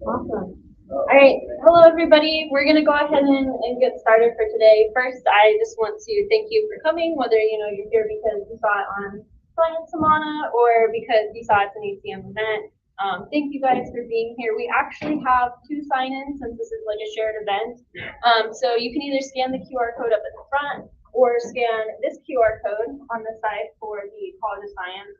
Awesome. All right. Hello, everybody. We're going to go ahead and get started for today. First, I just want to thank you for coming, whether you're here because you saw it on Science Samana or because you saw it's an ACM event. Thank you guys for being here. We actually have 2 sign-ins since this is like a shared event. So you can either scan the QR code up at the front or scan this QR code on the side for the College of Science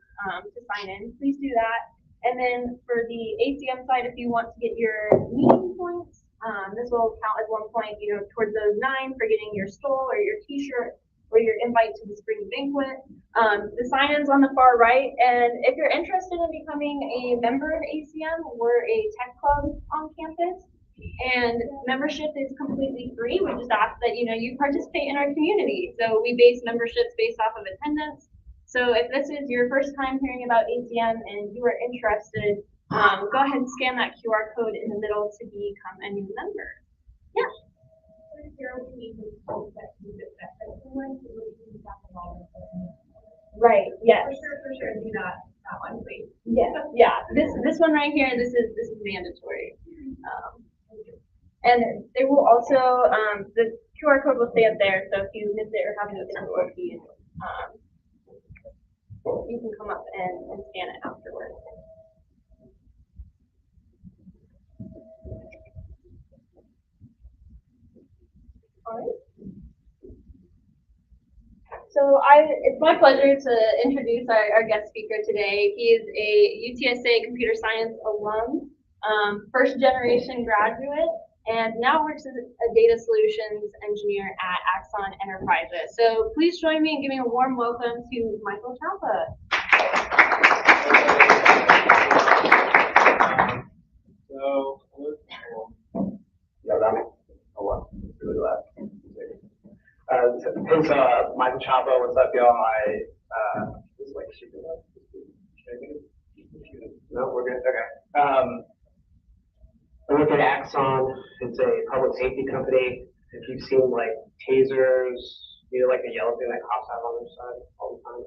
to sign in. Please do that. And then for the ACM side, if you want to get your meeting points, this will count as 1 point, towards those 9 for getting your stole or your T-shirt or your invite to the spring banquet. The sign-in's on the far right, and if you're interested in becoming a member of ACM, we're a tech club on campus, and membership is completely free. We just ask that you participate in our community. So we base memberships based off of attendance. So if this is your first time hearing about ACM and you are interested, go ahead and scan that QR code in the middle to become a new member. Yeah. Right. Yes. For sure. Do that one, please. Yeah. Yeah. This one right here. This is mandatory. And they will also the QR code will stay up there. So if you miss it or have any difficulties, you can come up and scan it afterwards. All right. So it's my pleasure to introduce our guest speaker today. He is a UTSA computer science alum, first generation graduate, and now works as a data solutions engineer at Axon Enterprises. So please join me in giving a warm welcome to Michael Chapa. Thanks, Michael Chapa. What's up, y'all? Just like shooting up. No, we're good. Okay. I work at Axon. It's a public safety company. If you've seen like tasers, like the yellow thing that cops have on their side all the time,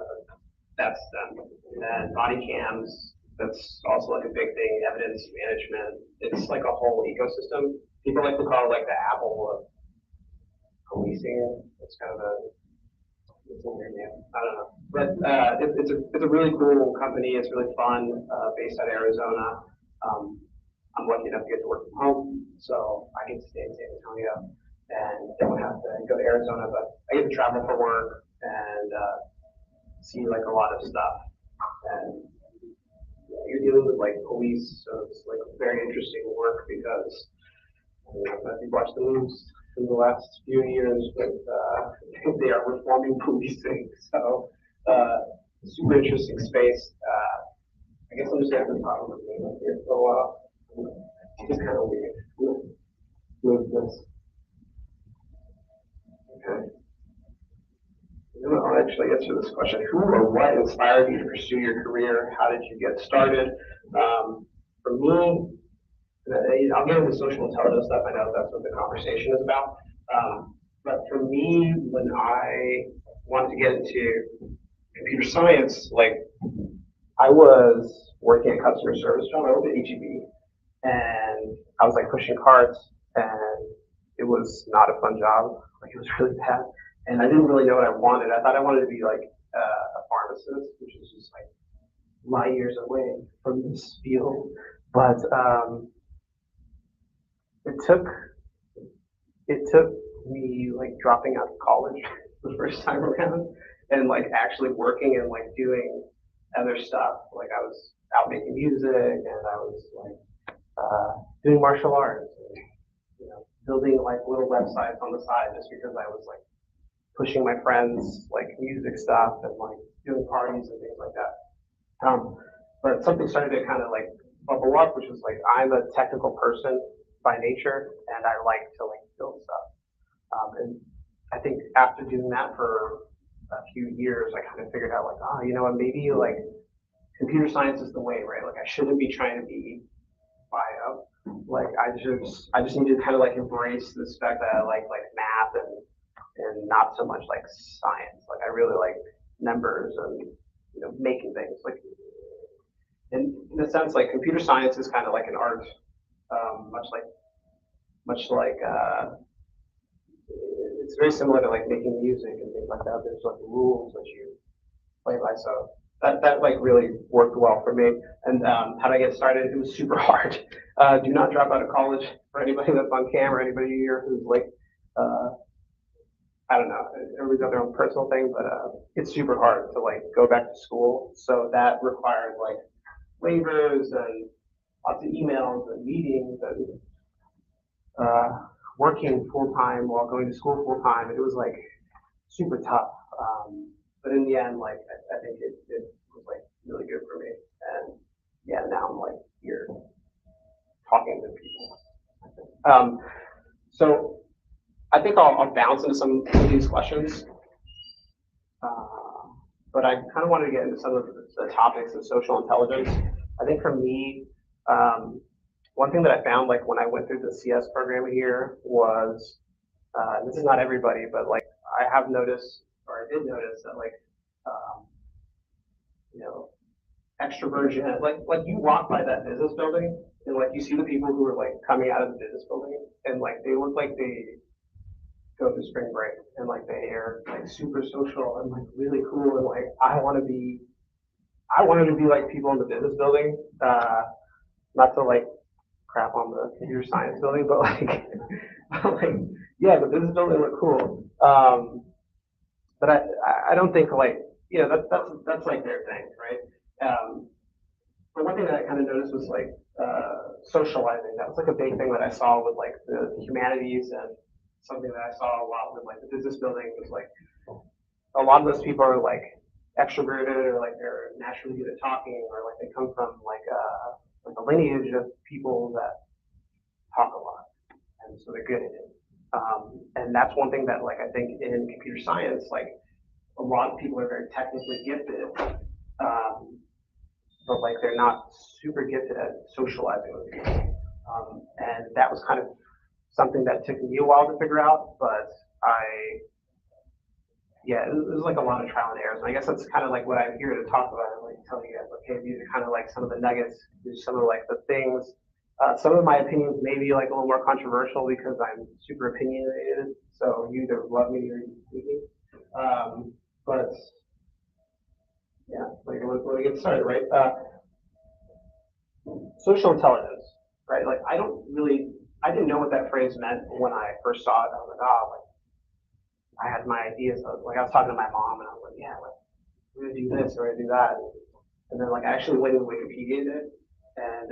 that's them. And then body cams. That's also like a big thing. Evidence management. It's like a whole ecosystem. People like to call it like the Apple of policing. It's kind of it's a weird name. I don't know, but it's a really cool company. It's really fun. Based out of Arizona. I'm lucky enough to get to work from home, so I get to stay in San Antonio and don't have to go to Arizona. But I get to travel for work and see like a lot of stuff. And you're dealing with like police, so it's like very interesting work because if you watch the news in the last few years, but they are reforming policing. So super interesting space. I guess I'm just going to talk about the here for a while. It's kind of weird. Move this. Okay. I'll actually answer this question. Who or what inspired you to pursue your career? How did you get started? For me, I'll get into social intelligence stuff. I know that's what the conversation is about. But for me, when I wanted to get into computer science, like I was working at customer service job. I worked at HEB, and I was like pushing carts, and it was not a fun job. Like it was really bad, and I didn't really know what I wanted. I thought I wanted to be like a pharmacist, which is just like light years away from this field. But it took me like dropping out of college the first time around and like actually working and like doing other stuff. Like I was out making music and I was like doing martial arts and building like little websites on the side just because I was like pushing my friends like music stuff and like doing parties and things like that. But something started to kind of like bubble up, which was like I'm a technical person by nature and I like to like build stuff. And I think after doing that for a few years, I kind of figured out like, oh, you know what, maybe like computer science is the way, right? Like I shouldn't be trying to be bio. Like I just need to kind of like embrace this fact that I like math and not so much like science. Like I really like numbers and making things. Like in a sense, like computer science is kind of like an art much like it's very similar to like making music and things like that. There's like rules that you play by. So that like really worked well for me. And how did I get started? It was super hard. Do not drop out of college for anybody that's on camera, anybody here who's like, I don't know, everybody's got their own personal thing, but it's super hard to like go back to school. So that required like waivers and lots of emails and meetings and working full time while going to school full time. It was like super tough. But in the end, like I think it was like really good for me. And yeah, now I'm like here talking to people. So I think I'll bounce into some of these questions. But I kind of wanted to get into some of the topics of social intelligence. I think for me, one thing that I found like when I went through the CS program here was, this is not everybody, but like I have noticed, or I did notice that like, you know, extroversion, like you walk by that business building and like you see the people who are like coming out of the business building and like they look like they go to spring break and like they are like super social and like really cool and like I wanted to be like people in the business building, not to like crap on the computer science building, but like, like yeah, the business building looked cool. But I don't think like, you know, that's like their thing, right? But one thing that I kind of noticed was like socializing. That was like a big thing that I saw with like the humanities, and something that I saw a lot with like the business building was like a lot of those people are like extroverted or like they're naturally good at talking or like they come from like a lineage of people that talk a lot, and so they're good at it. And that's one thing that like I think in computer science, like a lot of people are very technically gifted, but like they're not super gifted at socializing with people. And that was kind of something that took me a while to figure out, but yeah, it was like a lot of trial and errors. And I guess that's kind of like what I'm here to talk about, like telling you guys, okay, these are kind of like some of the nuggets, some of like the things. Some of my opinions may be like a little more controversial because I'm super opinionated. So you either love me or you hate me. But yeah, like let me get started, right? Social intelligence, right? Like I didn't know what that phrase meant when I first saw it. I was like, oh, like I had my ideas. I was talking to my mom, and I was like, yeah, like we're gonna do this or we're gonna do that. And then like I actually went and Wikipedia'd it, and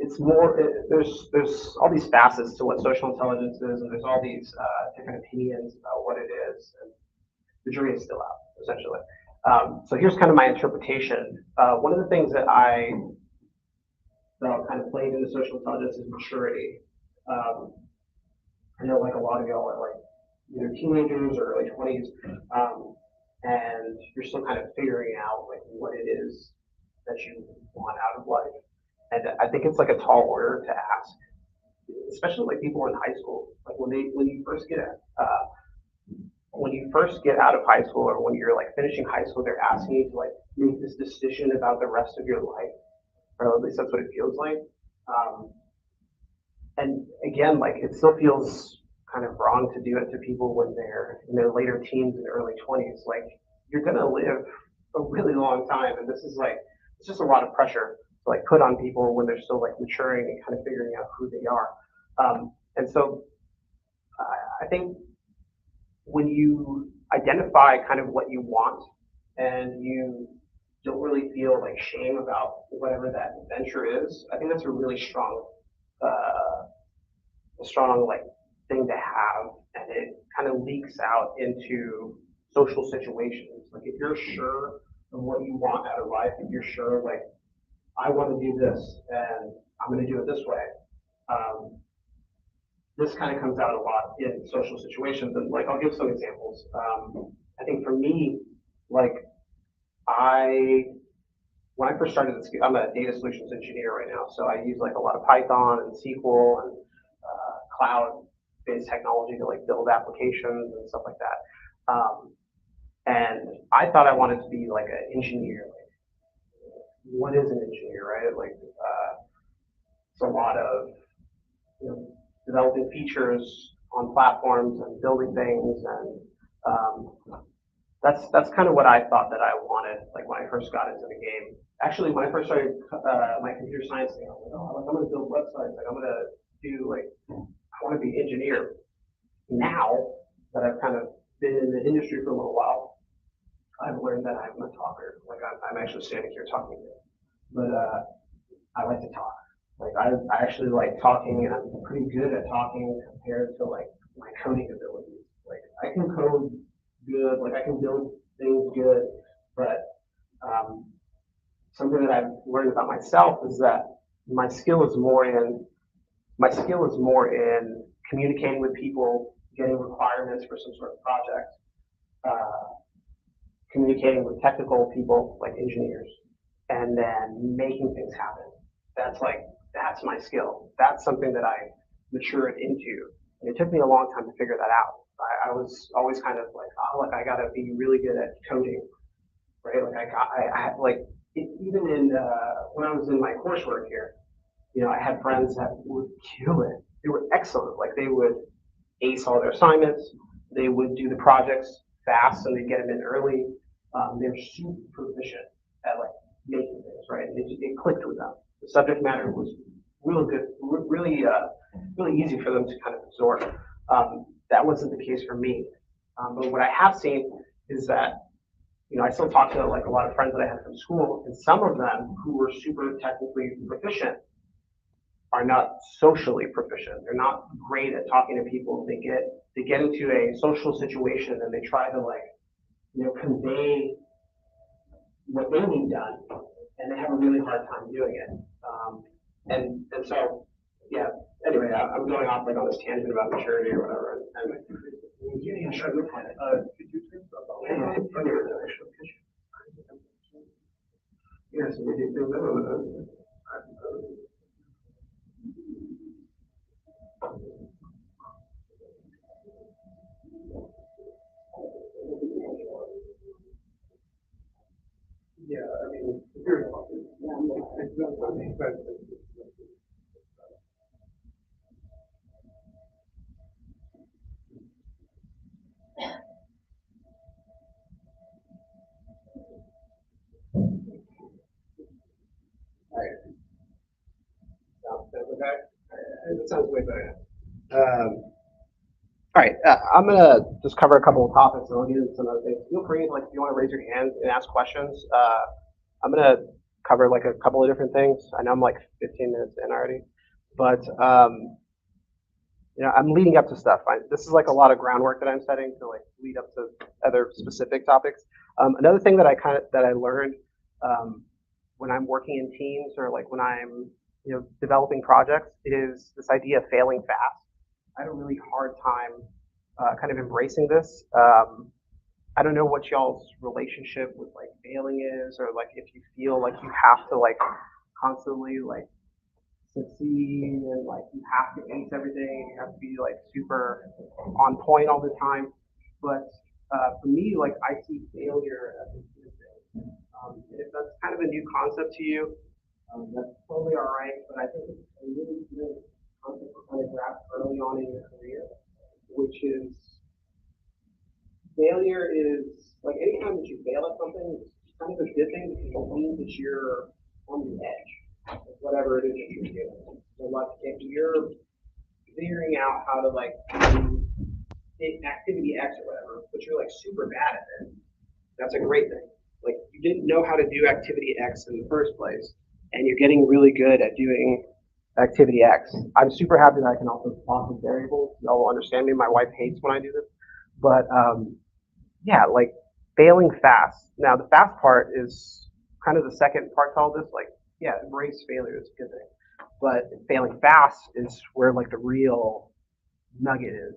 it's more. There's all these facets to what social intelligence is, and there's all these different opinions about what it is, and the jury is still out, essentially. So here's kind of my interpretation. One of the things that I felt kind of played into social intelligence is maturity. I know like a lot of y'all are like either teenagers or early 20s, and you're still kind of figuring out like what it is that you want out of life. And I think it's like a tall order to ask, especially like people in high school, like when you first get out of high school or when you're like finishing high school, they're asking you to like make this decision about the rest of your life, or at least that's what it feels like. And again, like it still feels kind of wrong to do it to people when they're in their later teens and early 20s. Like you're gonna live a really long time, and this is like it's just a lot of pressure to like put on people when they're still like maturing and kind of figuring out who they are. And so I think when you identify kind of what you want and you don't really feel like shame about whatever that venture is, I think that's a really strong like thing to have, and it kind of leaks out into social situations. Like if you're sure of what you want out of life, if you're sure like I want to do this and I'm going to do it this way, this kind of comes out a lot in social situations. And like I'll give some examples. I think for me, like when I first started this, I'm a data solutions engineer right now, so I use like a lot of Python and SQL and cloud-based technology to like build applications and stuff like that. And I thought I wanted to be like an engineer. Like, what is an engineer, right? Like, a lot of, developing features on platforms and building things, and that's kind of what I thought that I wanted, like when I first got into the game. Actually, when I first started my computer science thing, I was like, oh, like, I'm going to build websites, like I'm going to do I want to be an engineer. Now that I've kind of been in the industry for a little while, I've learned that I'm a talker. Like I'm actually standing here talking to you, but I like to talk. Like I actually like talking, and I'm pretty good at talking compared to like my coding abilities. Like I can code good, like I can build things good, but something that I've learned about myself is that my skill is more in communicating with people, getting requirements for some sort of project, communicating with technical people like engineers, and then making things happen. That's my skill. That's something that I matured into. And it took me a long time to figure that out. I was always kind of like, oh, look, I gotta be really good at coding, right? Like even in when I was in my coursework here, I had friends that would kill it. They were excellent. Like they would ace all their assignments. They would do the projects fast, so they'd get them in early. They're super proficient at like making things, right? And it clicked with them. The subject matter was really good, really easy for them to kind of absorb. That wasn't the case for me. But what I have seen is that, I still talk to like a lot of friends that I had from school, and some of them who were super technically proficient are not socially proficient. They're not great at talking to people. They get into a social situation and they try to convey what they need done, and they have a really hard time doing it. And so, yeah. Anyway, I'm going off like on this tangent about maturity or whatever. Yeah, sure. Could you think about yes, we did do yeah, I mean, very often. That sounds way better. All right, I'm gonna just cover a couple of topics, and I'll get into some other things. Feel free, like, if you want to raise your hand and ask questions. I'm gonna cover like a couple of different things. I know I'm like 15 minutes in already, but I'm leading up to stuff. This is like a lot of groundwork that I'm setting to like lead up to other specific topics. Another thing that I learned when I'm working in teams or like when I'm developing projects is this idea of failing fast. I had a really hard time kind of embracing this. I don't know what y'all's relationship with like failing is, or like if you feel like you have to like constantly like succeed and like you have to ace everything, you have to be like super on point all the time. But for me, like I see failure as a good thing. If that's kind of a new concept to you, that's totally all right. But I think it's a really good concept to kind of grasp early on in your career, which is failure is like anytime that you fail at something, it's kind of a good thing because it means that you're on the edge of whatever it is that you're doing. So like if you're figuring out how to like do activity X or whatever, but you're like super bad at it, that's a great thing. Like you didn't know how to do activity X in the first place, and you're getting really good at doing activity X. I'm super happy that I can also plot the variables. Y'all will understand me. My wife hates when I do this, but yeah, like failing fast. Now the fast part is kind of the second part to all this. Like, yeah, embrace failure is a good thing, but failing fast is where like the real nugget is.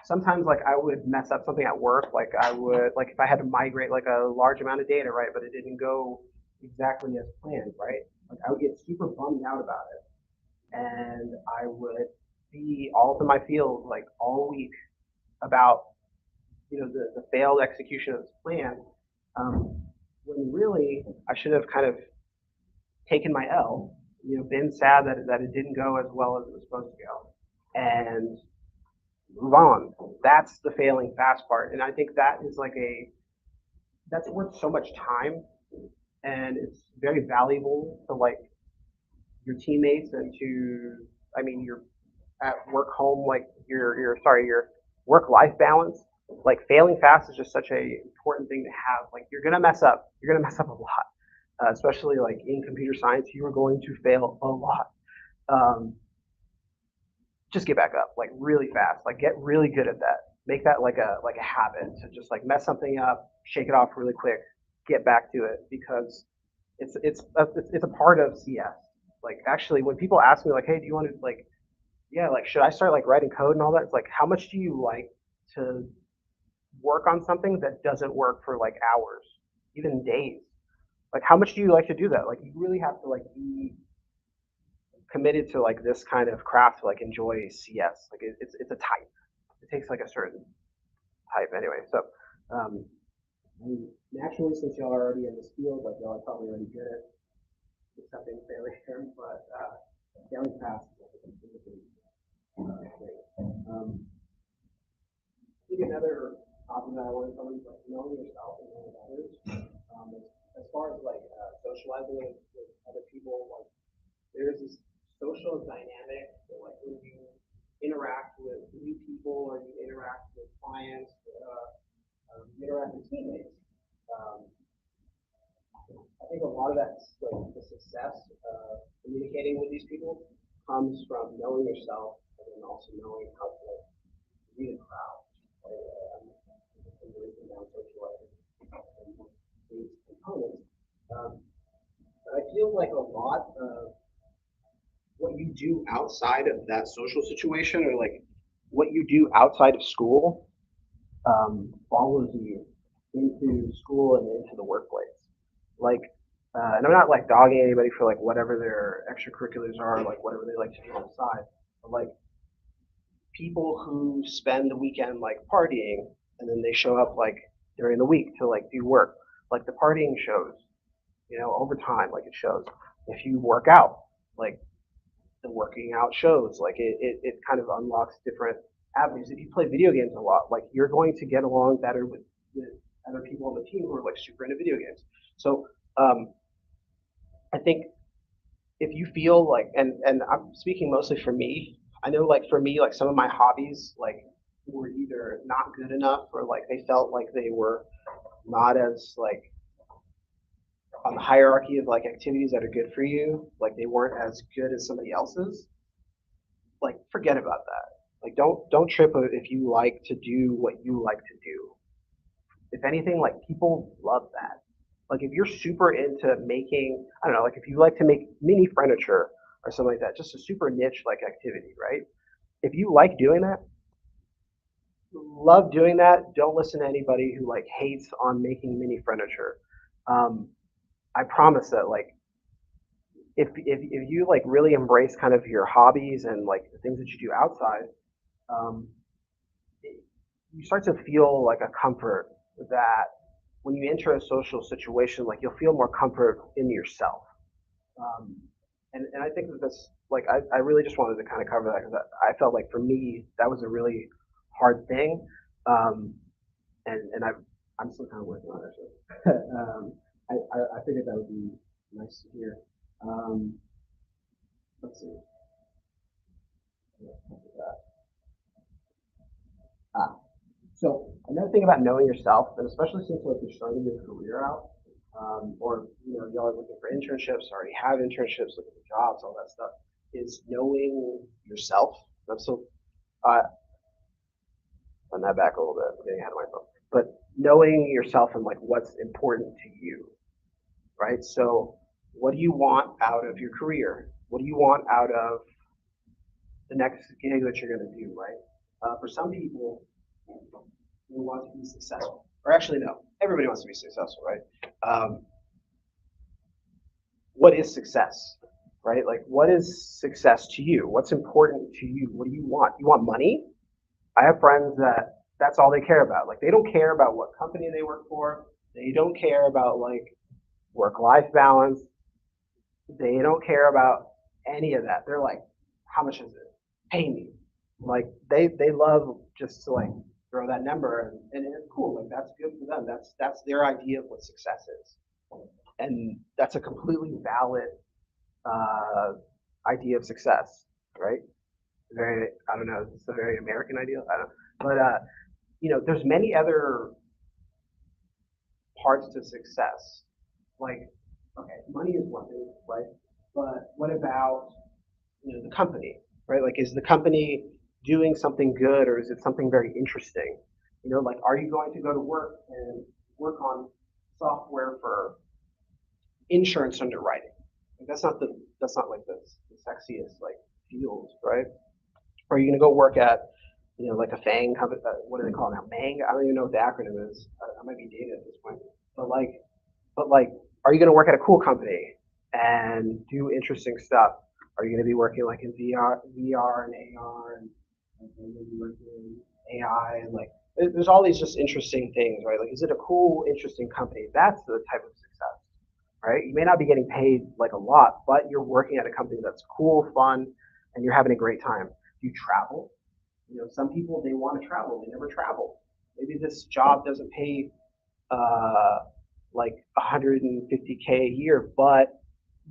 Sometimes like I would mess up something at work. Like I would, like if I had to migrate like a large amount of data, right, but it didn't go exactly as planned, right? Like I would get super bummed out about it, and I would be all up in my feels like all week about the failed execution of this plan, when really I should have kind of taken my L, been sad that it didn't go as well as it was supposed to go, and move on. That's the failing fast part, and I think that is that's worth so much time, and it's very valuable to like your teammates and to, I mean, your at work home, like your work-life balance. Like failing fast is just such a important thing to have. Like you're gonna mess up. You're gonna mess up a lot, especially like in computer science. You are going to fail a lot. Just get back up like really fast. Like get really good at that. Make that like a habit to just like mess something up, shake it off really quick, get back to it because it's a part of CS. Like actually, when people ask me like, hey, do you want to like, yeah, like should I start like writing code and all that? It's like, how much do you like to work on something that doesn't work for like hours, even days? Like how much do you like to do that? Like you really have to like be committed to like this kind of craft to like enjoy CS. Like it's a type. It takes like a certain type anyway. So naturally, since y'all are already in this field, like y'all are probably already good at accepting failure, but failing fast is like a completely thing. I think another topic that I want to cover is like knowing yourself and knowing others. As far as like socializing with other people, like there's this social dynamic that like when you interact with new people or you interact with clients, you interact with teammates. I think a lot of that's like the success of communicating with these people comes from knowing yourself and then also knowing how to like read a crowd. And breaking down socializing these components. But I feel like a lot of what you do outside of that social situation or like what you do outside of school follows you into school and into the workplace. Like, and I'm not like dogging anybody for like whatever their extracurriculars are, like whatever they like to do on the side. But like people who spend the weekend like partying and then they show up like during the week to like do work, like the partying shows, over time, like it shows. If you work out, like the working out shows, like it kind of unlocks different avenues. If you play video games a lot, like you're going to get along better with other people on the team who are like super into video games. So I think if you feel like, and I'm speaking mostly for me, I know like for me, like some of my hobbies like were either not good enough or like they felt like they were not as like on the hierarchy of like activities that are good for you, like they weren't as good as somebody else's. Like forget about that. Like don't trip if you like to do what you like to do. If anything, like people love that. Like if you're super into making, I don't know, like if you like to make mini furniture or something like that, just a super niche like activity, right? If you like doing that, love doing that, don't listen to anybody who like hates on making mini furniture. I promise that like if you like really embrace kind of your hobbies and like the things that you do outside, you start to feel like a comfort that when you enter a social situation, like you'll feel more comfort in yourself. And I think that that's like I really just wanted to kind of cover that because I felt like for me that was a really hard thing, and I'm still kind of working on it. So. I figured that would be nice to hear. Let's see. So another thing about knowing yourself, and especially since like you're starting your career out, or y'all are looking for internships, already have internships, looking for jobs, all that stuff, is knowing yourself. I'm still run that back a little bit. I'm getting ahead of myself. But knowing yourself and like what's important to you, right? So what do you want out of your career? What do you want out of the next gig that you're going to do, right? For some people, they want to be successful. Or actually, no, everybody wants to be successful, right? What is success, right? Like, what is success to you? What's important to you? What do you want? You want money? I have friends that that's all they care about. Like, they don't care about what company they work for. They don't care about, like, work-life balance. They don't care about any of that. They're like, how much is it? Pay me. Like they love just to like throw that number and it's cool. Like that's good for them. That's their idea of what success is. And that's a completely valid idea of success, right? Very, I don't know, it's a very American idea. I don't know. But you know, there's many other parts to success. Like, okay, money is one thing, right? But what about, you know, the company, right? Like, is the company doing something good or is it something very interesting? You know, like, are you going to go to work and work on software for insurance underwriting? Like, that's not like the sexiest like field, right? Or are you going to go work at, you know, like a FANG company? What do they call it now? MANG? I don't even know what the acronym is. I might be dated at this point. But like, are you going to work at a cool company and do interesting stuff? Are you going to be working like in VR and AR and maybe working in AI and like there's all these just interesting things, right? Like, is it a cool, interesting company? That's the type of success, right? You may not be getting paid like a lot, but you're working at a company that's cool, fun, and you're having a great time. Do you travel? You know, some people they want to travel, they never travel. Maybe this job doesn't pay like 150K a year, but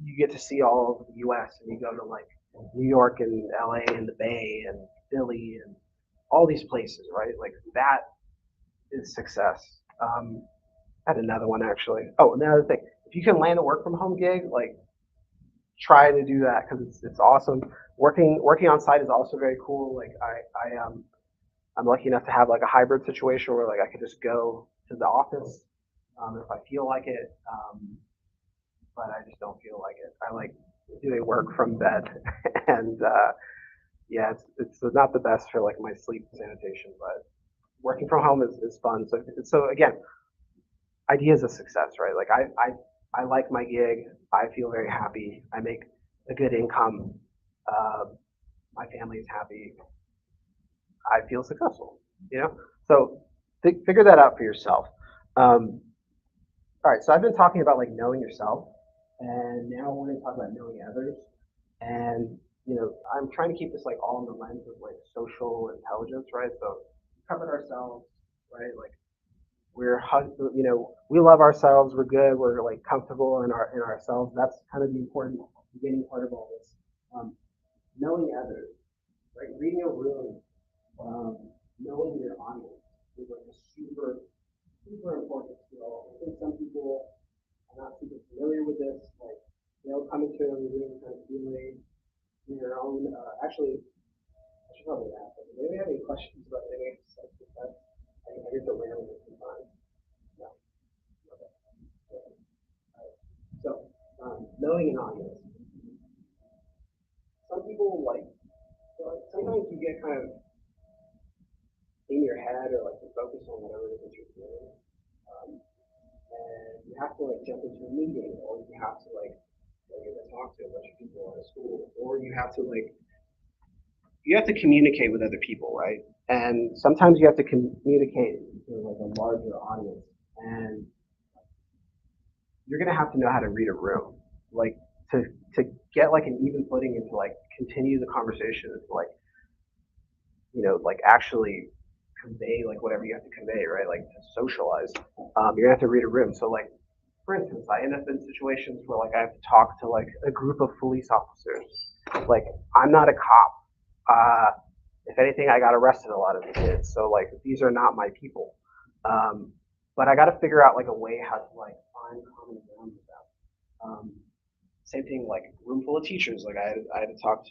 you get to see all of the U.S. and you go to like New York and LA and the Bay and Philly and all these places, right? Like that is success. I had another one actually. Oh, another thing. If you can land a work from home gig, like try to do that because it's awesome. Working on site is also very cool. Like I'm lucky enough to have like a hybrid situation where like I could just go to the office if I feel like it, but I just don't feel like it. I like doing work from bed, and yeah, it's not the best for like my sleep sanitation, but working from home is fun. So again, ideas of success, right? Like I like my gig. I feel very happy. I make a good income. My family is happy. I feel successful. You know, so figure that out for yourself. All right, so I've been talking about like knowing yourself, and now we're going to talk about knowing others. And you know, I'm trying to keep this like all in the lens of like social intelligence, right? So we covered ourselves, right? Like you know, we love ourselves. We're good. We're like comfortable in ourselves. That's kind of the important beginning part of all this. Knowing others, right? Reading a room, knowing your audience is like a super important skill. I think some people are not super familiar with this. Like they'll come into a room kind of feeling their own. Actually, I should probably ask. Like, do they have any questions about any sex defense? I guess a random sometimes. No. Okay. So, knowing an audience. Some people like sometimes you get kind of in your head or like to focus on whatever it is that you're doing. And you have to like jump into a meeting or you have to like you're gonna talk to a bunch of people at a school or you have to communicate with other people, right? And sometimes you have to communicate to like a larger audience and you're gonna have to know how to read a room. Like to get like an even footing and to like continue the conversation and to like you know like actually convey like whatever you have to convey, right? Like to socialize. You're gonna have to read a room. So like for instance, I end up in situations where like I have to talk to like a group of police officers. Like I'm not a cop. If anything, I got arrested a lot of the kids. So like these are not my people. But I got to figure out like a way how to like find common ground with them. Same thing like room full of teachers. Like I had to talk to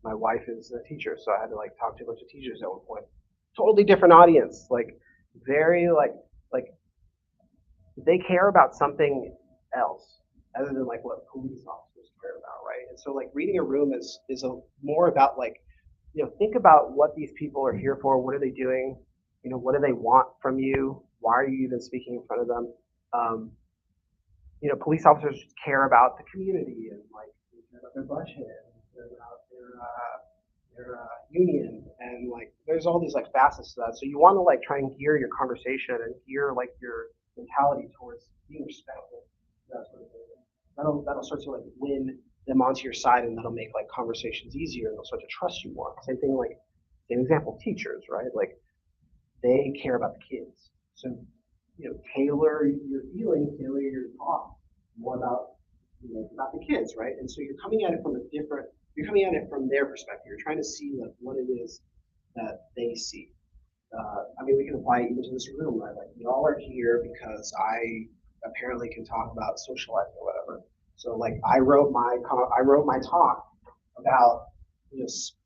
my wife is a teacher, so I had to like talk to a bunch of teachers at one point. Totally different audience. Like very like they care about something else other than like what police officers care about, right? And so like reading a room is more about like you know think about what these people are here for. What are they doing? You know, what do they want from you? Why are you even speaking in front of them? You know, police officers just care about the community and like about their budget, about their union, and like there's all these like facets to that. So you want to like try and gear your conversation and gear like your mentality towards being respectful. That sort of thing. That'll start to like win them onto your side, and that'll make like conversations easier, and they'll start to trust you more. Same thing, like same example, teachers, right? Like they care about the kids, so tailor your feelings, tailor your talk more about about the kids, right? And so you're coming at it from you're coming at it from their perspective. You're trying to see like what it is that they see. I mean, we can apply it even to this room, right? Like y'all are here because I apparently can talk about socializing or whatever. So like I wrote my talk about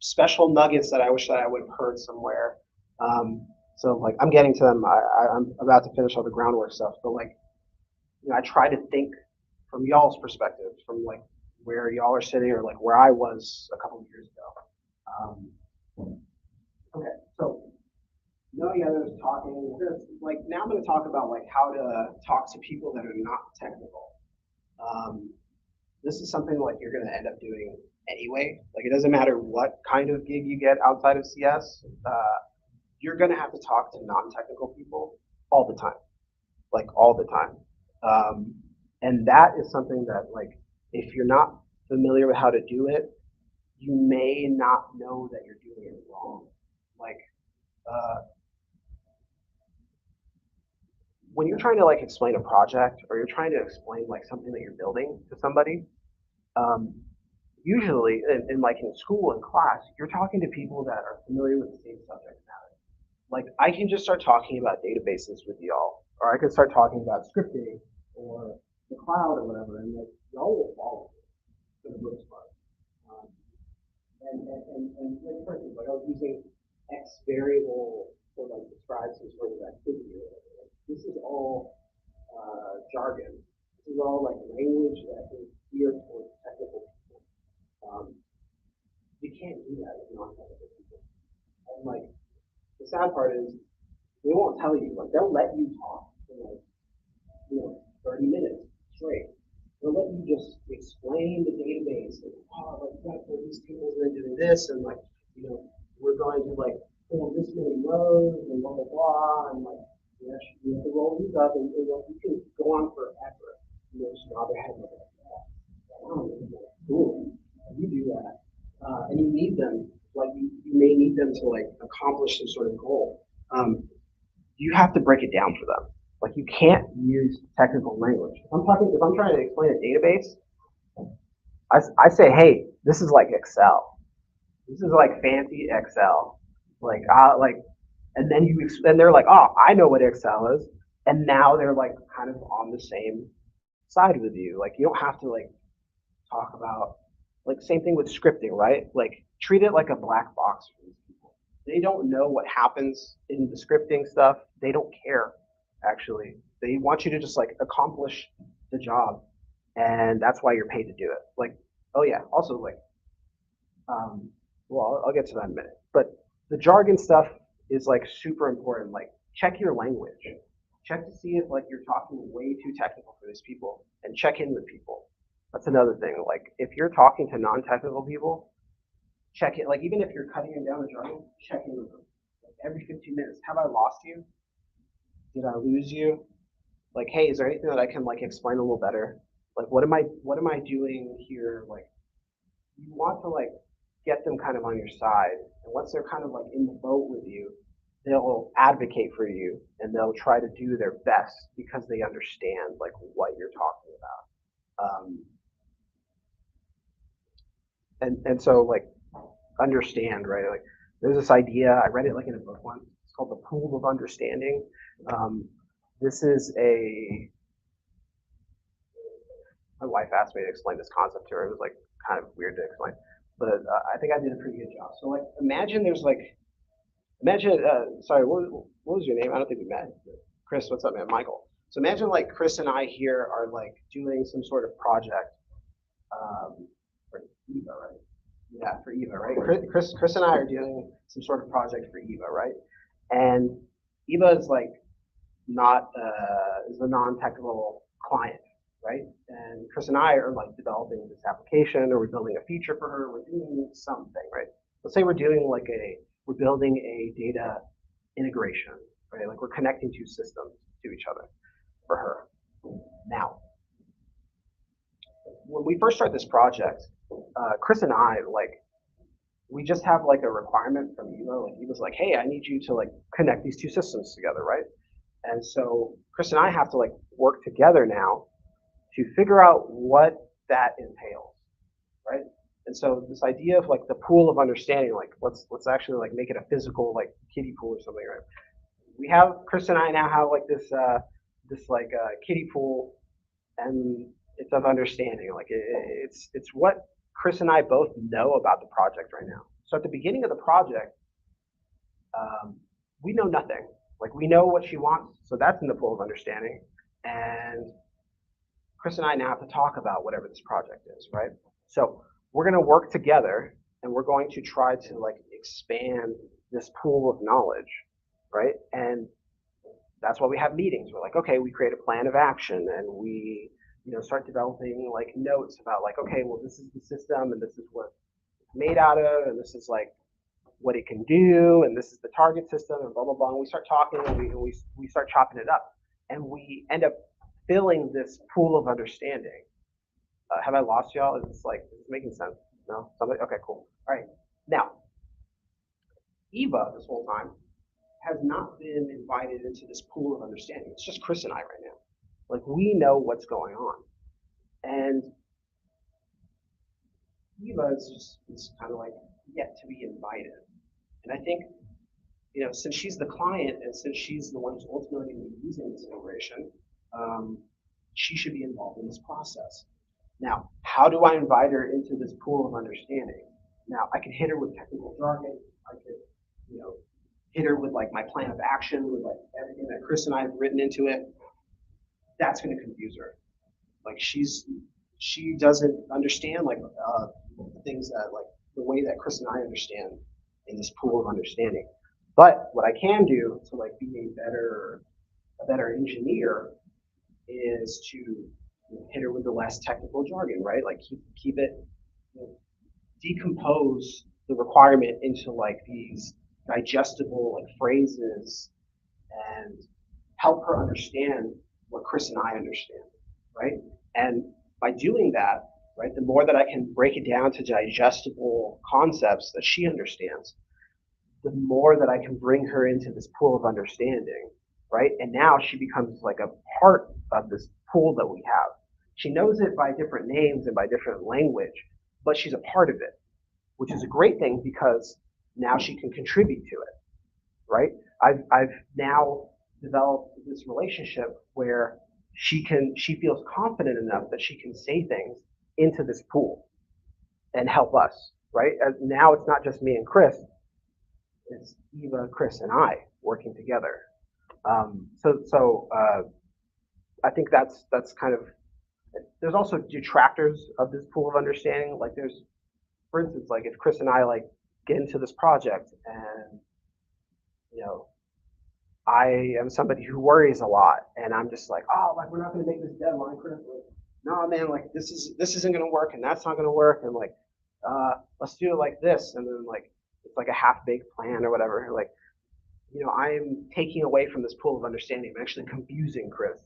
special nuggets that I wish that I would have heard somewhere. So like I'm getting to them. I'm about to finish all the groundwork stuff, but like I try to think from y'all's perspective, from like where y'all are sitting or like where I was a couple of years ago. Okay, so knowing others, talking. Now I'm going to talk about like how to talk to people that are not technical. This is something like you're going to end up doing anyway. Like it doesn't matter what kind of gig you get outside of CS. You're going to have to talk to non-technical people all the time, like all the time. And that is something that like if you're not familiar with how to do it, you may not know that you're doing it wrong. Like when you're trying to like explain a project or you're trying to explain like something that you're building to somebody, usually in like in school and class, you're talking to people that are familiar with the same subject matter. Like I can just start talking about databases with y'all, or I can start talking about scripting or the cloud or whatever, and like y'all will follow for the most part. And like for instance, like I was using X variable to like describe some sort of activity or whatever. Like, this is all jargon. This is all like language that is geared towards technical people. You can't do that with non-technical people. And like the sad part is they won't tell you. Like they'll let you talk for like 30 minutes straight. They'll let you just explain the database. Like, like you got to pull these tables and doing this, and like we're going to like pull this many rows and blah blah blah, and like you have to roll these up, and you can go on forever. Just nod their head like that. Cool. You do that, and you need them. Like you may need them to like accomplish some sort of goal. You have to break it down for them. Like you can't use technical language. If I'm trying to explain a database, I say, hey, this is like Excel. This is like fancy Excel. And then they're like, oh, I know what Excel is, and now they're like kind of on the same side with you. Like you don't have to like talk about like same thing with scripting, right? Like treat it like a black box for these people. They don't know what happens in the scripting stuff. They don't care. Actually, they want you to just like accomplish the job, and that's why you're paid to do it. Like, oh yeah, also like, well, I'll get to that in a minute. But the jargon stuff is like super important. Like, check your language. Check to see if like you're talking way too technical for these people, and check in with people. That's another thing. Like, if you're talking to non-technical people, check it. Like, even if you're cutting down the jargon, check in with them. Like, every 15 minutes, have I lost you? Did I lose you? Like, hey, is there anything that I can like explain a little better? Like, what am I doing here? Like, you want to like get them kind of on your side, and once they're kind of like in the boat with you, they'll advocate for you and they'll try to do their best because they understand like what you're talking about. And so like understand, right? Like there's this idea, I read it like in a book once. It's called the pool of understanding. This is my wife asked me to explain this concept to her. It was like kind of weird to explain, but I think I did a pretty good job. So like imagine sorry, what was your name? I don't think we met. Chris, what's up, man? Michael. So imagine like Chris and I here are like doing some sort of project for Eva, right? Yeah, for Eva, right? Chris and I are doing some sort of project for Eva, right? And Eva is like is a non-technical client, right? And Chris and I are like developing this application, or we're building a feature for her. We're doing something, right? Let's say we're building a data integration, right? Like we're connecting two systems to each other for her. Now, when we first start this project, Chris and I, like, we just have like a requirement from Eva. Like, Eva's like, hey, I need you to like connect these two systems together, right? And so Chris and I have to like work together now to figure out what that entails, right? And so this idea of like the pool of understanding, like let's actually like make it a physical like kiddie pool or something, right? We have Chris and I now have like this kiddie pool, and it's of understanding. Like it's what Chris and I both know about the project right now. So at the beginning of the project, we know nothing. Like we know what she wants, so that's in the pool of understanding. And Chris and I now have to talk about whatever this project is, right? So we're going to work together, and we're going to try to like expand this pool of knowledge, right? And that's why we have meetings. We're like, okay, we create a plan of action, and we start developing like notes about like, okay, well, this is the system, and this is what it's made out of, and this is like what it can do, and this is the target system, and blah blah blah. And we start talking, and we start chopping it up, and we end up filling this pool of understanding. Have I lost y'all? Is this making sense? No? Somebody? Okay, cool. All right. Now, Eva, this whole time, has not been invited into this pool of understanding. It's just Chris and I right now. Like, we know what's going on. And Eva is kind of like yet to be invited. And I think, since she's the client and since she's the one who's ultimately going to be using this integration, she should be involved in this process. Now, how do I invite her into this pool of understanding? Now, I can hit her with technical jargon. I could, hit her with like my plan of action, with like everything that Chris and I have written into it. That's going to confuse her. Like she doesn't understand like things that like the way that Chris and I understand in this pool of understanding. But what I can do to like be a better engineer is to hit her with the less technical jargon, right? Like keep it, decompose the requirement into like these digestible like phrases and help her understand what Chris and I understand, right? And by doing that, right, the more that I can break it down to digestible concepts that she understands, the more that I can bring her into this pool of understanding, right? And now she becomes like a part of this pool that we have. She knows it by different names and by different language, but she's a part of it, which is a great thing because now she can contribute to it, right? I've now developed this relationship where she feels confident enough that she can say things into this pool and help us, right? Now it's not just me and Chris, it's Eva, Chris, and I working together. So I think that's kind of. There's also detractors of this pool of understanding. Like there's, for instance, like if Chris and I like get into this project and I am somebody who worries a lot, and I'm just like, oh, like we're not going to make this deadline, Chris. Like, no, man, like this isn't going to work, and that's not going to work, and like, let's do it like this, and then like it's like a half-baked plan or whatever. Like, I'm taking away from this pool of understanding. I'm actually confusing Chris,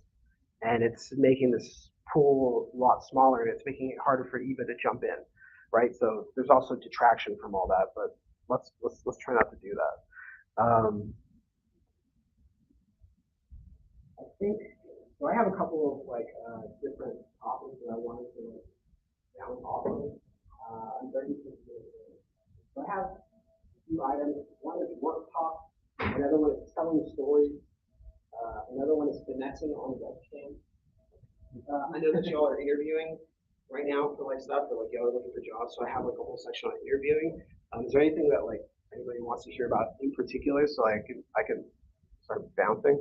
and it's making this pool a lot smaller, and it's making it harder for Eva to jump in, right? So there's also detraction from all that, but let's try not to do that. I think so. I have a couple of like different topics that I wanted to bounce off of. I'm very interested. So I have a few items. One is work talk. Another one is telling stories. Another one is finessing on the webcam. I know that y'all are interviewing right now for like stuff, or like y'all are looking for jobs. So I have like a whole section on interviewing. Is there anything that like anybody wants to hear about in particular, so I can start bouncing?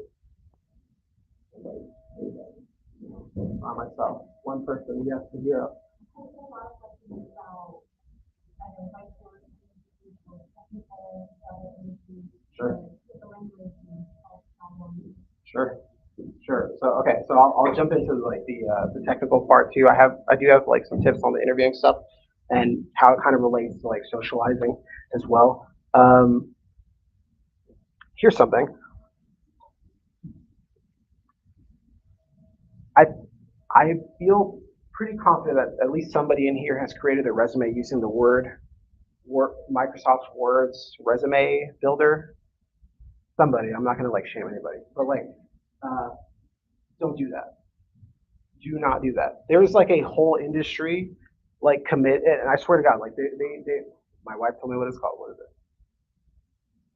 Not myself. One person, yes, to zero. Sure. So okay, so I'll jump into like the technical part too. I do have like some tips on the interviewing stuff and how it kind of relates to like socializing as well. Here's something. I feel pretty confident that at least somebody in here has created their resume using the Microsoft Word's resume builder. Somebody, I'm not gonna like shame anybody, but like, don't do that. Do not do that. There's like a whole industry, like and I swear to God, like my wife told me what it's called. What is it?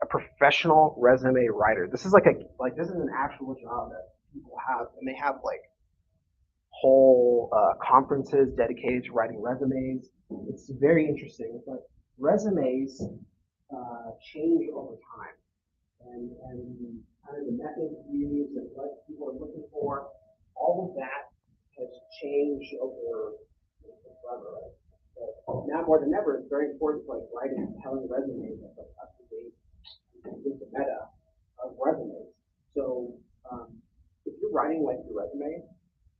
A professional resume writer. This is this is an actual job that people have, and they have like whole conferences dedicated to writing resumes. It's very interesting. It's like resumes change over time, and kind of the methods used and what people are looking for, all of that has changed over forever. Right? So now more than ever, it's very important to like write a compelling resume that's like up to date with the meta of resumes. So if you're writing like your resume,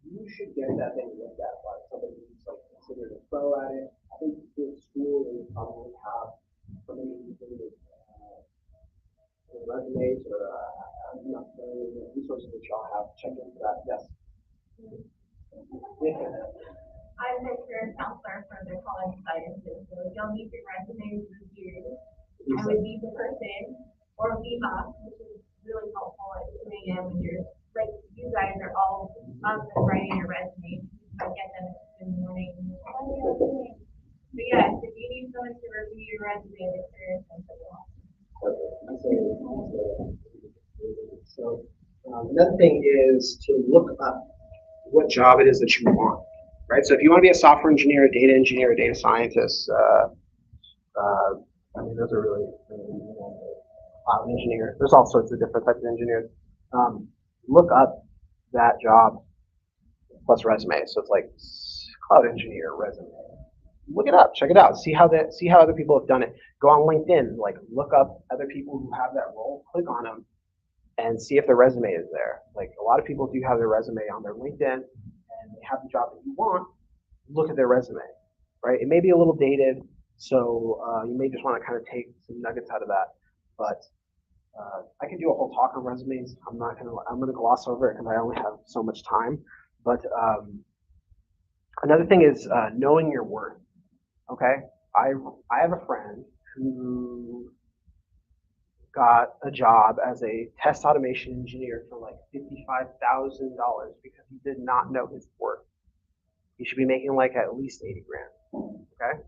you should get that thing looked at by somebody who's like considered a pro at it. I think in school they probably have somebody who's doing resumes, or I'm not saying the resources that y'all have. Check into that. Yes. I'm a career counselor for the college sciences, so if y'all need your resumes reviewed, I would be the person, or VMA, which is really helpful at 2 a.m. when you're, like, you guys are all up and writing your resume. I get them in the morning. But yes, if you need someone to review your resume, the career counselor. So another thing is to look up what job it is that you want, right? So if you want to be a software engineer, a data engineer, a data scientist, I mean, those are really cloud engineer. There's all sorts of different types of engineers. Look up that job plus resume. So it's like cloud engineer resume. Look it up, check it out, see how other people have done it. Go on LinkedIn, like look up other people who have that role, click on them, and see if their resume is there. Like a lot of people do have their resume on their LinkedIn, and they have the job that you want. Look at their resume, right? It may be a little dated, so you may just want to kind of take some nuggets out of that. But I could do a whole talk on resumes. I'm gonna gloss over it because I only have so much time. But another thing is knowing your worth. Okay, I have a friend who got a job as a test automation engineer for like $55,000 because he did not know his worth. He should be making like at least 80 grand. Okay,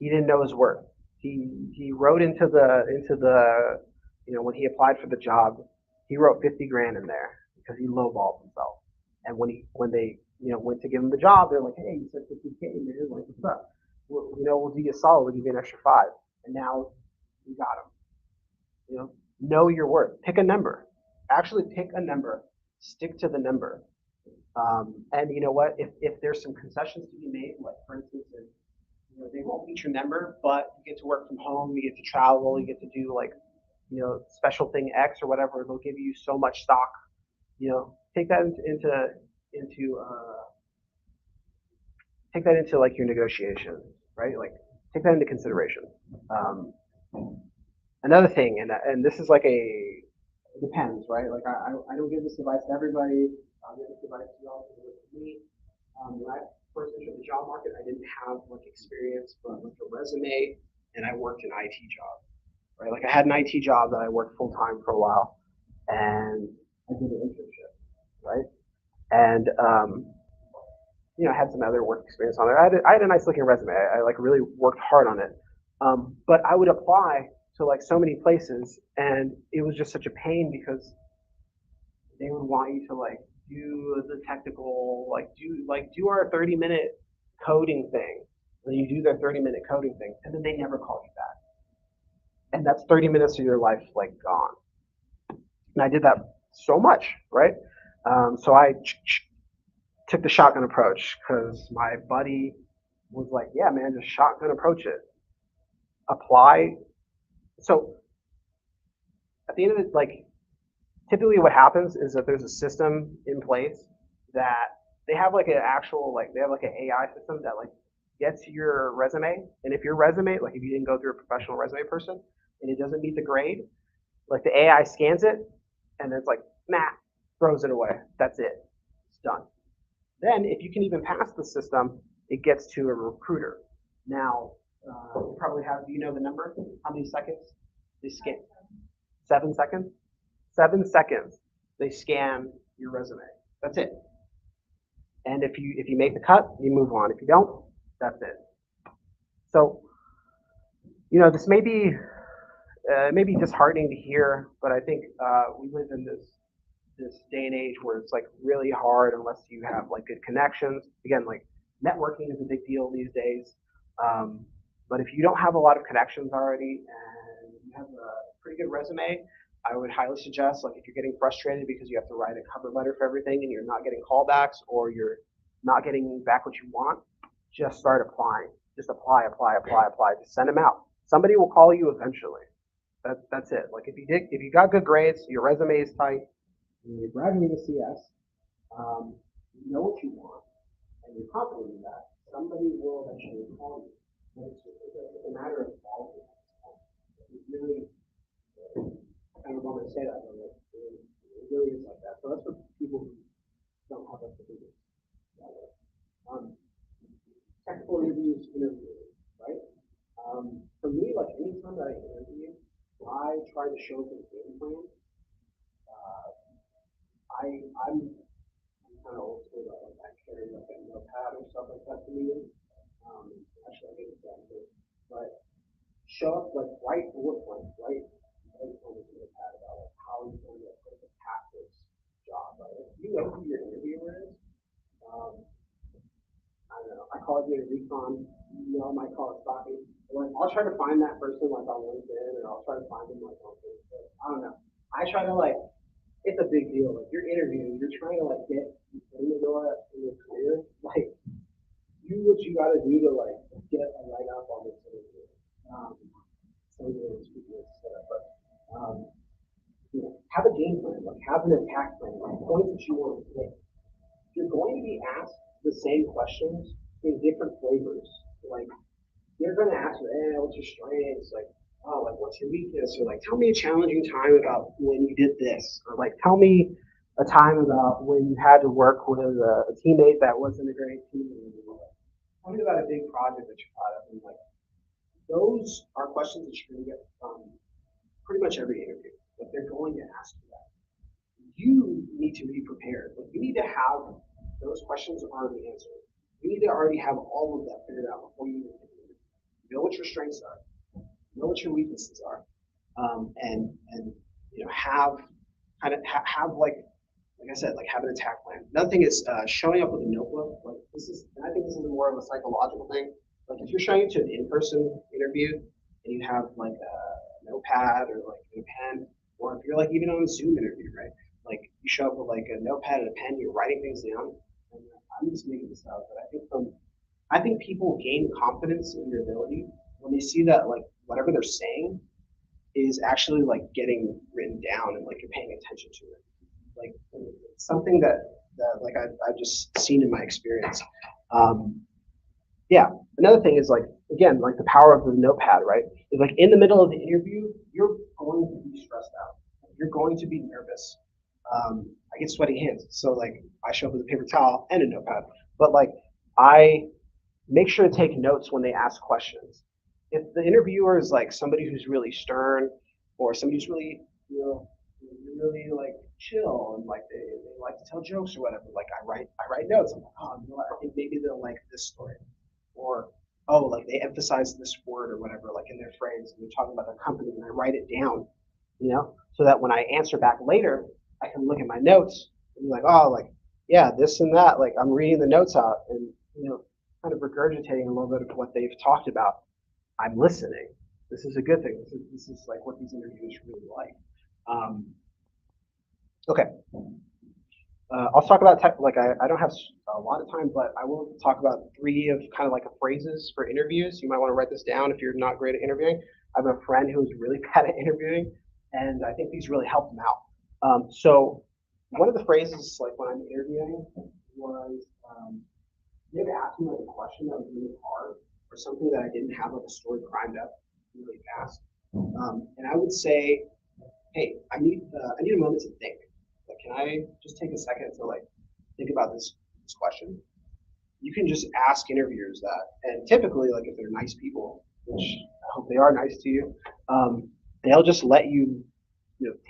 he didn't know his worth. He wrote into the when he applied for the job, he wrote 50 grand in there because he lowballed himself. And when they went to give him the job, they're like, hey, you said 50K, man, like what's up? We'll do you a solid, we'll give you an extra 5. And now you got him. Know your worth. Pick a number. Actually pick a number. Stick to the number. And you know what? If there's some concessions to be made, like for instance, they won't meet your number, but you get to work from home, you get to travel, you get to do like, special thing X or whatever. They'll give you so much stock. Take that into like your negotiation, right? Like take that into consideration. Another thing, and this is like it depends, right? Like I don't give this advice to everybody. I'll give this advice to y'all because it was me. When I first entered the job market, I didn't have like experience, but with a resume, and I worked an IT job, right? Like I had an IT job that I worked full time for a while, and I did an internship, right? And I had some other work experience on there. I had a nice looking resume. I like really worked hard on it. But I would apply to like so many places, and it was just such a pain because they would want you to like do the technical, do our 30-minute coding thing. And you do their 30-minute coding thing, and then they never call you back. And that's 30 minutes of your life like gone. And I did that so much, right? So I took the shotgun approach because my buddy was like, yeah, man, just shotgun approach it. Apply. So at the end of it, like typically what happens is that there's a system in place that they have like an actual, like they have like an AI system that like gets your resume. And if your resume, like if you didn't go through a professional resume person and it doesn't meet the grade, like the AI scans it and it's like, nah, throws it away. That's it. It's done. Then, if you can even pass the system, it gets to a recruiter. Now, you probably have, do you know the number? How many seconds they scan? 7 seconds? 7 seconds, they scan your resume. That's it. And if you make the cut, you move on. If you don't, that's it. So, this may be disheartening to hear, but I think we live in this day and age where it's like really hard unless you have like good connections. Again, like networking is a big deal these days. But if you don't have a lot of connections already and you have a pretty good resume, I would highly suggest, like if you're getting frustrated because you have to write a cover letter for everything and you're not getting callbacks or you're not getting back what you want, just start applying. Just apply. Just send them out. Somebody will call you eventually. That's it. Like if you got good grades, your resume is tight, and you're graduating with CS, you know what you want, and you're confident in that, somebody will eventually call you. But it's a matter of quality. It really, I don't want to say that, but it really is like that. So that's for people who don't have that particular. Technical interviews, right? For me, like anytime that I interview, I try to show them the game plan. I'm kind of old school about like I carry like a notepad or stuff like that to me. Actually, I think it's that too. But show up like write bullet points, right? Bullet points in the notepad about like how you're going to attack this job, right? If you know who your interviewer is, I don't know. I call it data recon. Might call it stalking. Like, I'll try to find that person like on LinkedIn, or I'll try to find them like on Facebook. I don't know. I try to like. It's a big deal. Like you're interviewing, you're trying to like get in the door in your career. Like, do what you got to do to like get a leg up on this interview. But have a game plan. Like have an attack plan. Like points that you want to hit. You're going to be asked the same questions in different flavors. Like they're going to ask you, what's your strengths? Like, oh, like what's your weakness? Or like, tell me a challenging time about when you did this. Or like, tell me a time about when you had to work with a teammate that wasn't a great teammate. Tell me about a big project that you're proud of. And like, those are questions that you're going to get from pretty much every interview. Like they're going to ask you that. You need to be prepared. Like you need to have those questions already answered. You need to already have all of that figured out before you even interview. Know what your strengths are. Know what your weaknesses are. And have like I said, like have an attack plan. Another thing is showing up with a notebook. Like I think this is more of a psychological thing. Like if you're showing up to an in-person interview and you have like a notepad or like a pen, or if you're like even on a Zoom interview, right? Like you show up with like a notepad and a pen, you're writing things down. And I'm just making this up, but I think people gain confidence in their ability when they see that like whatever they're saying is actually like getting written down and like you're paying attention to it. Like something that like I've just seen in my experience. Yeah. Another thing is like again like the power of the notepad, right? Is like in the middle of the interview, you're going to be stressed out. You're going to be nervous. I get sweaty hands, so like I show up with a paper towel and a notepad. But like I make sure to take notes when they ask questions. If the interviewer is like somebody who's really stern or somebody who's really really like chill and like they like to tell jokes or whatever, like I write notes. I'm like, oh, I think maybe they'll like this story, or oh, like they emphasize this word or whatever, like in their phrase, and they're talking about their company, and I write it down, so that when I answer back later, I can look at my notes and be like, oh, like yeah, this and that. Like I'm reading the notes out and kind of regurgitating a little bit of what they've talked about. I'm listening. This is a good thing. This is like what these interviews really like. Okay. I'll talk about I don't have a lot of time, but I will talk about 3 of kind of like phrases for interviews. You might want to write this down if you're not great at interviewing. I have a friend who's really bad at interviewing, and I think these really help him out. So one of the phrases, like when I'm interviewing, was they would ask me like a question that was really hard or something that I didn't have like a story primed up really fast, and I would say, "Hey, I need a moment to think. Like, can I just take a second to like think about this this question, you can just ask interviewers that. And typically, like if they're nice people, which I hope they are nice to you, they'll just let you,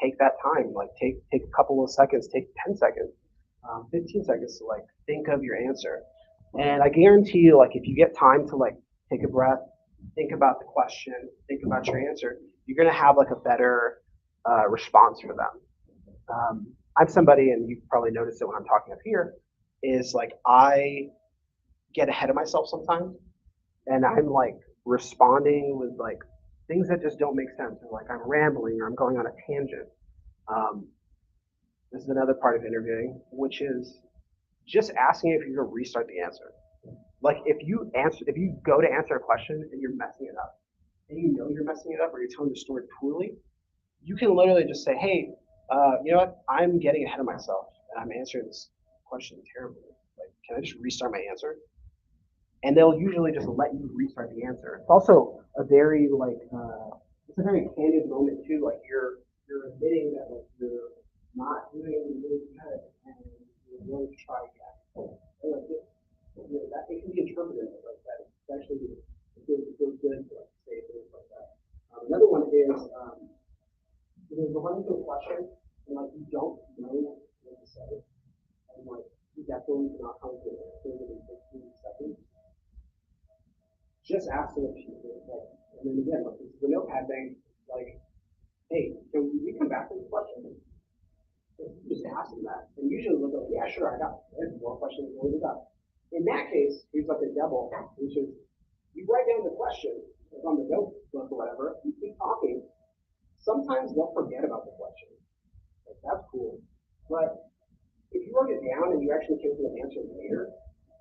take that time, like take a couple of seconds, take 10 seconds, 15 seconds to like think of your answer. And I guarantee you, like if you get time to like take a breath, think about the question, think about your answer, you're gonna have like a better response for them. I'm somebody, and you've probably noticed it when I'm talking up here, is like I get ahead of myself sometimes, and I'm like responding with like things that just don't make sense, or like I'm rambling, or I'm going on a tangent. This is another part of interviewing, which is just asking if you're gonna restart the answer. Like if you go to answer a question and you're messing it up, and you know you're messing it up, or you're telling the story poorly, you can literally just say, hey, you know what, I'm getting ahead of myself, and I'm answering this question terribly. Like, can I just restart my answer? And they'll usually just let you restart the answer. It's also a very it's a very candid moment too. Like you're admitting that like you're not doing really good, and you're willing to try again. And like that it can be interpreted like that. It's actually it feels good to like say things like that. Another one is there's a wonderful question, and like you don't know what to say, and like you definitely cannot come to an answer within 15 seconds. Just ask them a few things, like, and then again, like this is the notepad thing, like, hey, can we come back to this question? Just ask them that. And usually they'll go, yeah, sure, I got it. There's more questions than we got. In that case, here's like a double, which is you write down the question, like on the notebook or whatever, you keep talking. Sometimes they'll forget about the question. Like, that's cool. But if you wrote it down and you actually came to an answer later,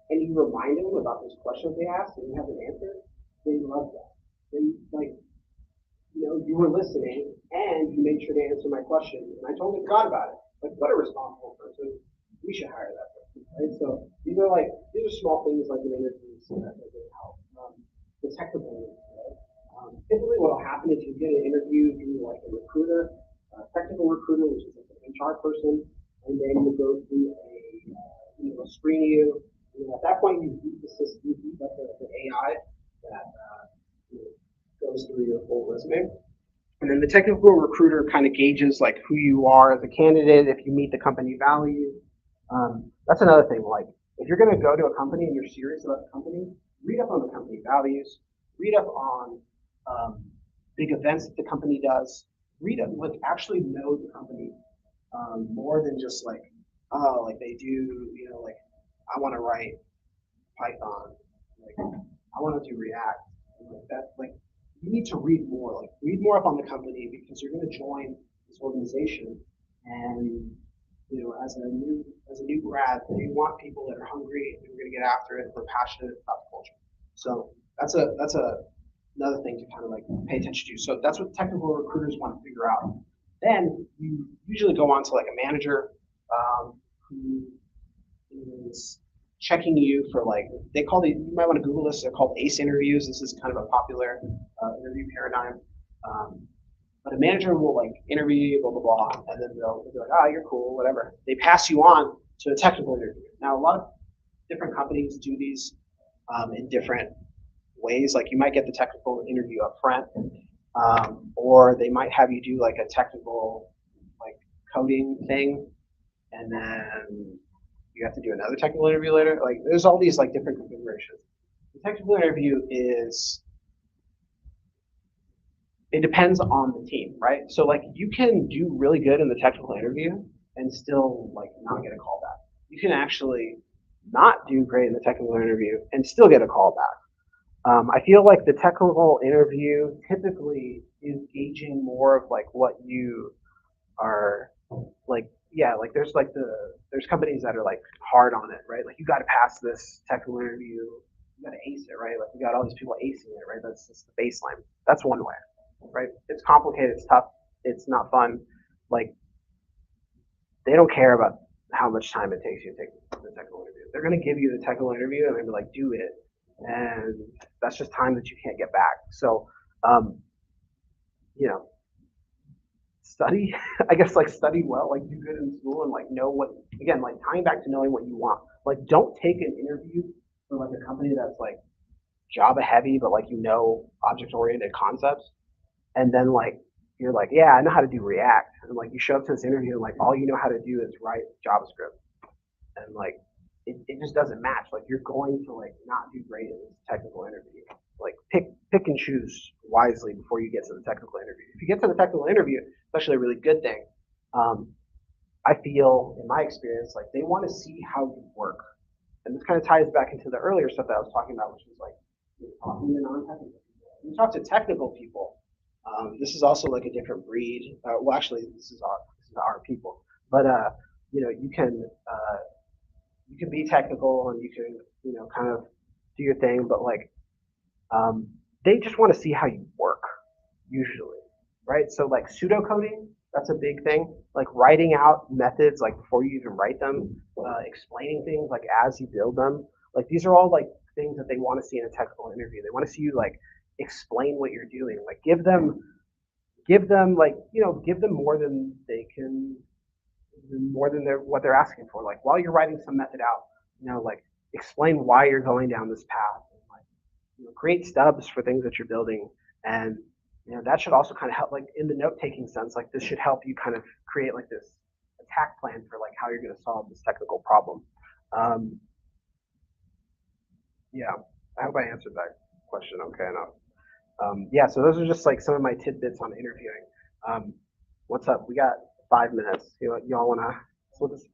and you remind them about this question they asked and you have an answer, they love that. They like, you were listening and you made sure to answer my question, and I totally forgot about it. Like, what a responsible person. We should hire that person, right? So these are small things like in interviews that really help. The technical ones, right? Typically what will happen is you get an interview through like a recruiter, a technical recruiter, which is like an HR person, and then you go through screen you. At that point, you beat the system, you beat up the AI that goes through your full resume. And then the technical recruiter kind of gauges like who you are as a candidate, if you meet the company value. That's another thing. Like if you're going to go to a company and you're serious about the company, read up on the company values, read up on big events that the company does, read up, like actually know the company more than just like, oh, like they do, like I want to write Python, like I want to do React, and like that. Like you need to read more. Like read more up on the company, because you're going to join this organization, and as a new grad, you want people that are hungry and are going to get after it, and are passionate about the culture. So that's another thing to kind of like pay attention to. So that's what technical recruiters want to figure out. Then you usually go on to like a manager who is checking you for like, you might want to Google this, they're called ACE interviews. This is kind of a popular interview paradigm. But a manager will like interview you, blah, blah, blah, and then they'll be like, oh, you're cool, whatever. They pass you on to a technical interview. Now, a lot of different companies do these in different ways. Like you might get the technical interview up front, or they might have you do like a technical like coding thing, and then you have to do another technical interview later. Like there's all these like different configurations. The technical interview it depends on the team, right? So like you can do really good in the technical interview and still like not get a call back. You can actually not do great in the technical interview and still get a call back. I feel like the technical interview typically is gauging more of like what you are like. Yeah, like there's companies that are like hard on it, right? Like you got to pass this technical interview, you got to ace it, right? Like you got all these people acing it, right? That's just the baseline. That's one way, right? It's complicated, it's tough, it's not fun. Like they don't care about how much time it takes you to take the technical interview. They're going to give you the technical interview and they're going to be like, do it, and that's just time that you can't get back. So, study, I guess, like study well, like do good in school, and like know what, again, like tying back to knowing what you want. like don't take an interview for like a company that's like Java heavy, but like object-oriented concepts, and then like you're like, yeah, I know how to do React, and like you show up to this interview and like all you know how to do is write JavaScript, and like it just doesn't match. Like you're going to like not do great in this technical interview. Like pick and choose wisely before you get to the technical interview. If you get to the technical interview, it's actually a really good thing. I feel, in my experience, like they want to see how you work. And this kind of ties back into the earlier stuff that I was talking about, which was like talking to non-technical people. When you talk to technical people, this is also like a different breed. Well, actually, this is our people. But you can be technical and you can kind of do your thing, but like they just want to see how you work usually, right? So like pseudocoding, that's a big thing. Like writing out methods like before you even write them, explaining things like as you build them. Like these are all like things that they want to see in a technical interview. They want to see you like explain what you're doing. Like give them like give them more than what they're asking for. Like while you're writing some method out, like explain why you're going down this path. Create stubs for things that you're building, and that should also kind of help, like in the note-taking sense. Like this should help you kind of create like this attack plan for like how you're going to solve this technical problem. Yeah, I hope I answered that question okay enough. Yeah, so those are just like some of my tidbits on interviewing. What's up? We got 5 minutes. Y'all want to split this?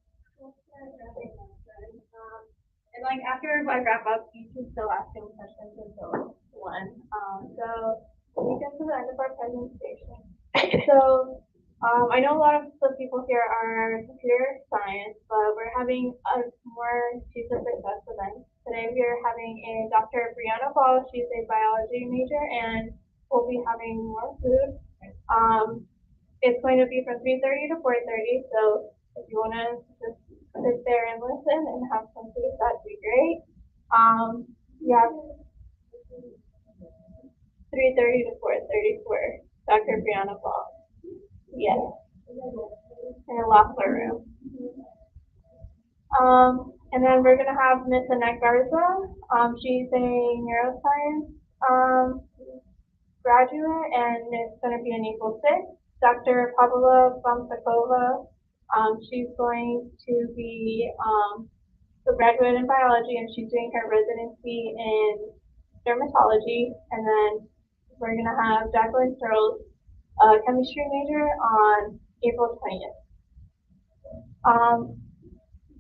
And like after I wrap up, you can still ask him questions until 1. So we get to the end of our presentation. So I know a lot of the people here are computer science, but we're having a more super success event. Today we are having a Dr. Brianna Paul. She's a biology major, and we'll be having more food. It's going to be from 3:30 to 4:30. So if you want to just sit there and listen and have some food, that'd be great. Yeah, 3:30 to 4:30 for Dr. Brianna Paul. Yes, in a locker room. And then we're gonna have Miss Annette Garza. She's a neuroscience graduate, and it's gonna be in April 6th. Dr. Pavla Bamsakova. She's going to be a graduate in biology, and she's doing her residency in dermatology. And then we're gonna have Jacqueline Searles, a chemistry major, on April 20th.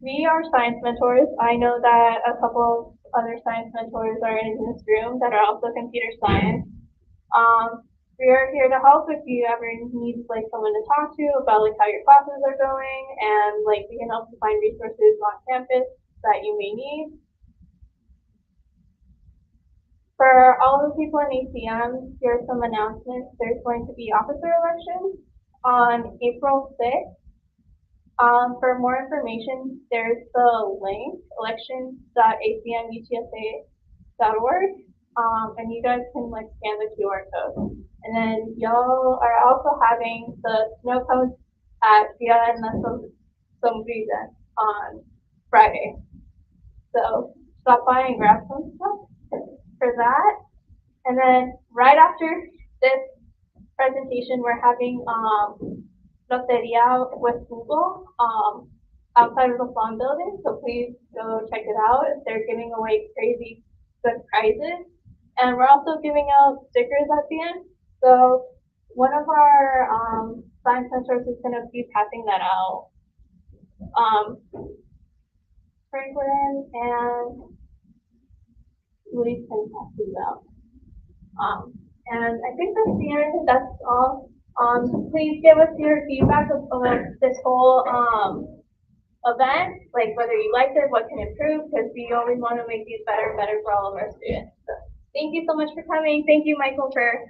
We are science mentors. I know that a couple other science mentors are in this room that are also computer science. We are here to help if you ever need like someone to talk to about like how your classes are going, and like we can help you find resources on campus that you may need. For all the people in ACM, here are some announcements. There's going to be officer elections on April 6th. For more information, there's the link, elections.acmutsa.org, and you guys can like scan the QR code. And then y'all are also having the snow cones at Dia en la Sombrilla on Friday. So stop by and grab some stuff for that. And then right after this presentation, we're having Loteria with Google outside of the Fawn building. So please go check it out. They're giving away crazy good prizes. And we're also giving out stickers at the end. So one of our science mentors is going to be passing that out. Franklin and Luis can pass these out. And I think that's the end. That's all. Please give us your feedback of this whole event, like whether you liked it, what can improve, because we always want to make these better and better for all of our students. So, thank you so much for coming. Thank you, Michael, for